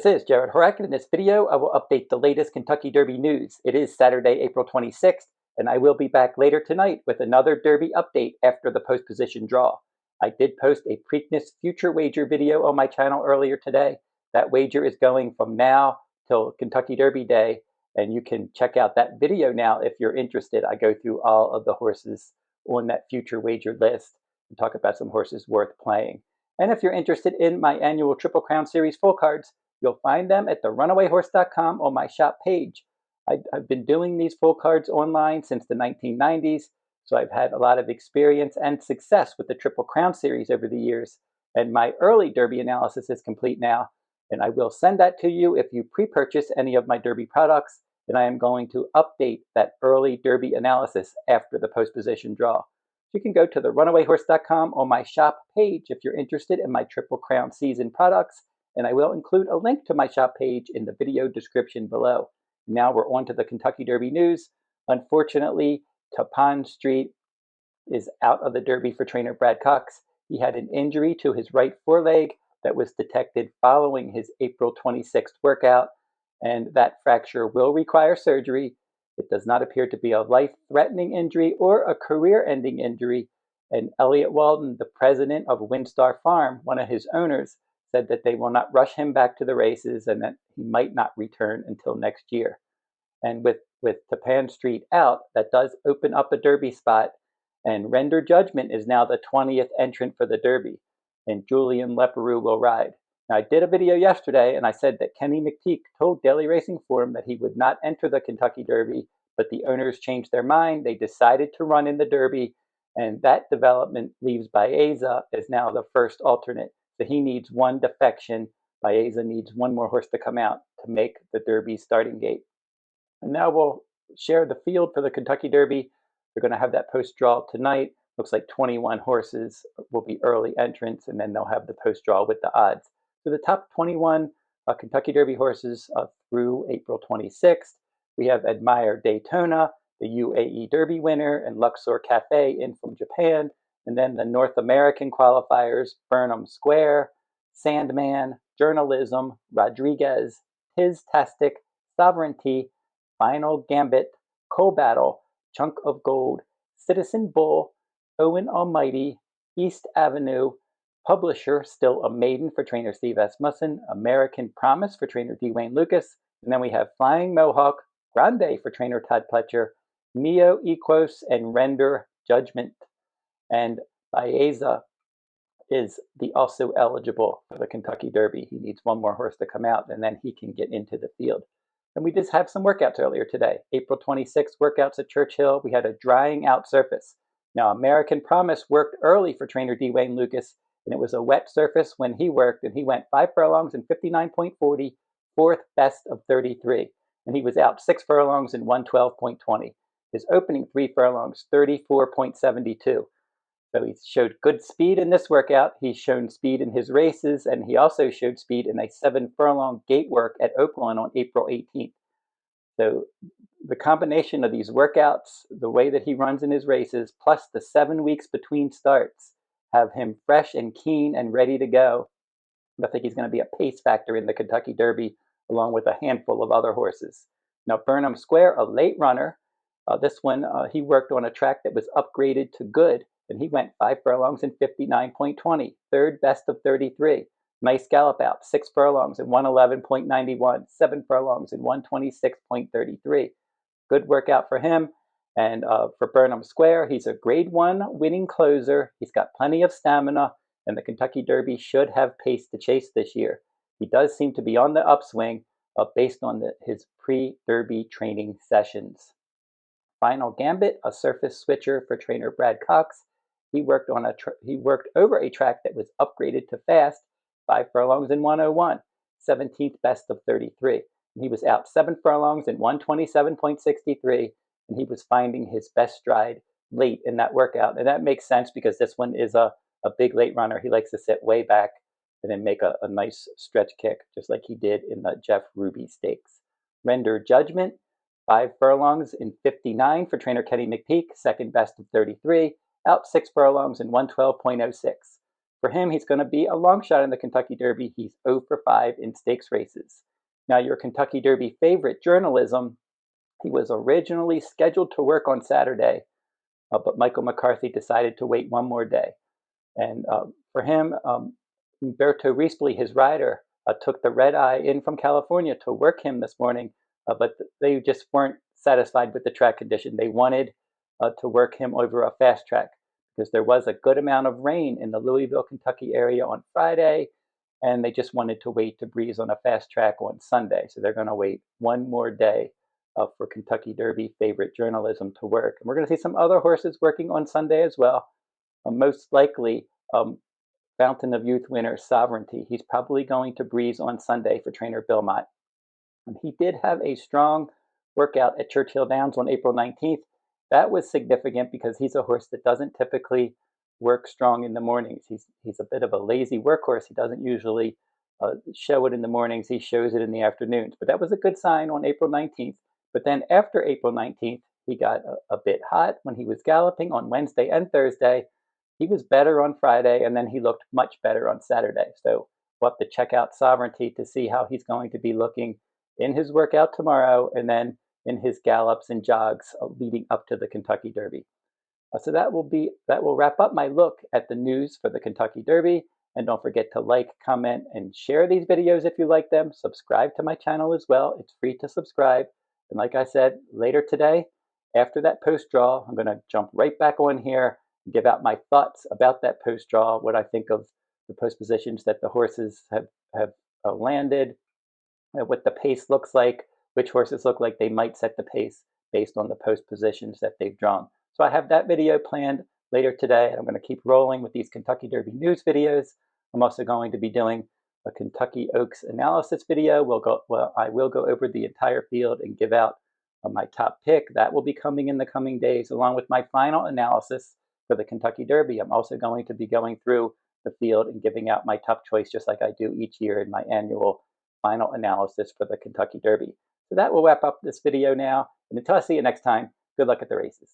This is Jarrod Horak, and in this video I will update the latest Kentucky Derby news. It is Saturday, April 26th, and I will be back later tonight with another Derby update after the post-position draw. I did post a Preakness future wager video on my channel earlier today. That wager is going from now till Kentucky Derby Day, and you can check out that video now if you're interested. I go through all of the horses on that future wager list and talk about some horses worth playing. And if you're interested in my annual Triple Crown Series full cards, you'll find them at the runawayhorse.com on my shop page. I've been doing these full cards online since the 1990s, so I've had a lot of experience and success with the Triple Crown Series over the years. And my early Derby analysis is complete now, and I will send that to you if you pre-purchase any of my Derby products, and I am going to update that early Derby analysis after the post-position draw. You can go to the runawayhorse.com on my shop page if you're interested in my Triple Crown season products, and I will include a link to my shop page in the video description below. Now we're on to the Kentucky Derby news. Unfortunately, Tappan Street is out of the Derby for trainer Brad Cox. He had an injury to his right foreleg that was detected following his April 26th workout, and that fracture will require surgery. It does not appear to be a life-threatening injury or a career-ending injury, and Elliot Walden, the president of Windstar Farm, one of his owners, said that they will not rush him back to the races and that he might not return until next year. And with Tappan Street out, that does open up a Derby spot, and Render Judgment is now the 20th entrant for the Derby, and Julian Leparoux will ride. Now, I did a video yesterday, and I said that Kenny McPeek told Daily Racing Form that he would not enter the Kentucky Derby, but the owners changed their mind. They decided to run in the Derby, and that development leaves Baeza as now the first alternate. So he needs one defection. Baeza needs one more horse to come out to make the Derby starting gate. And now we'll share the field for the Kentucky Derby. We're going to have that post-draw tonight. Looks like 21 horses will be early entrants, and then they'll have the post-draw with the odds. So the top 21 Kentucky Derby horses through April 26th. We have Admire Daytona, the UAE Derby winner, and Luxor Cafe in from Japan. And then the North American qualifiers, Burnham Square, Sandman, Journalism, Rodriguez, Tiztastic, Sovereignty, Final Gambit, Coal Battle, Chunk of Gold, Citizen Bull, Owen Almighty, East Avenue, Publisher, still a maiden for trainer Steve Asmussen, American Promise for trainer Dwayne Lucas, and then we have Flying Mohawk, Grande for trainer Todd Pletcher, Neoequos, and Render Judgment. And Baeza is also eligible for the Kentucky Derby. He needs one more horse to come out, and then he can get into the field. And we just have some workouts earlier today. April 26th workouts at Churchill. We had a drying out surface. Now, American Promise worked early for trainer Dwayne Lucas, and it was a wet surface when he worked, and he went 5 furlongs in 59.40, fourth best of 33. And he was out 6 furlongs in 112.20. His opening 3 furlongs, 34.72. So he showed good speed in this workout. He's shown speed in his races, and he also showed speed in a 7 furlong gate work at Oakland on April 18th. So the combination of these workouts, the way that he runs in his races, plus the 7 weeks between starts, have him fresh and keen and ready to go. I think he's going to be a pace factor in the Kentucky Derby, along with a handful of other horses. Now, Burnham Square, a late runner. This one, he worked on a track that was upgraded to good, and he went 5 furlongs in 59.20, third best of 33. Nice gallop out, 6 furlongs in 111.91, 7 furlongs in 126.33. Good workout for him. And for Burnham Square, he's a grade 1 winning closer. He's got plenty of stamina, and the Kentucky Derby should have pace to chase this year. He does seem to be on the upswing based on his pre-Derby training sessions. Final Gambit, a surface switcher for trainer Brad Cox. He worked over a track that was upgraded to fast, 5 furlongs in 101, 17th best of 33. And he was out 7 furlongs in 127.63, and he was finding his best stride late in that workout. And that makes sense because this one is a big late runner. He likes to sit way back and then make a nice stretch kick, just like he did in the Jeff Ruby Stakes. Render Judgment, 5 furlongs in 59 for trainer Kenny McPeek, second best of 33, out 6 furlongs in 112.06. For him, he's going to be a long shot in the Kentucky Derby. He's 0 for 5 in stakes races. Now, your Kentucky Derby favorite, Journalism, he was originally scheduled to work on Saturday, but Michael McCarthy decided to wait one more day. And for him, Umberto Rispoli, his rider, took the red eye in from California to work him this morning, but they just weren't satisfied with the track condition. They wanted to work him over a fast track because there was a good amount of rain in the Louisville, Kentucky area on Friday, and they just wanted to wait to breeze on a fast track on Sunday. So they're going to wait one more day for Kentucky Derby favorite Journalism to work. And we're going to see some other horses working on Sunday as well. Most likely, Fountain of Youth winner Sovereignty. He's probably going to breeze on Sunday for trainer Bill Mott. And he did have a strong workout at Churchill Downs on April 19th. That was significant because he's a horse that doesn't typically work strong in the mornings. He's a bit of a lazy workhorse. He doesn't usually show it in the mornings. He shows it in the afternoons. But that was a good sign on April 19th. But then after April 19th, he got a bit hot when he was galloping on Wednesday and Thursday. He was better on Friday, and then he looked much better on Saturday. So we'll have to check out Sovereignty to see how he's going to be looking in his workout tomorrow and then in his gallops and jogs leading up to the Kentucky Derby. So that will wrap up my look at the news for the Kentucky Derby. And don't forget to like, comment, and share these videos if you like them. Subscribe to my channel as well. It's free to subscribe. And like I said, later today, after that post draw, I'm going to jump right back on here and give out my thoughts about that post draw, what I think of the post positions that the horses have landed, what the pace looks like, which horses look like they might set the pace based on the post positions that they've drawn. So I have that video planned later today. I'm going to keep rolling with these Kentucky Derby news videos. I'm also going to be doing a Kentucky Oaks analysis video. I will go over the entire field and give out my top pick. That will be coming in the coming days, along with my final analysis for the Kentucky Derby. I'm also going to be going through the field and giving out my tough choice, just like I do each year in my annual final analysis for the Kentucky Derby. So that will wrap up this video now. And until I see you next time, good luck at the races.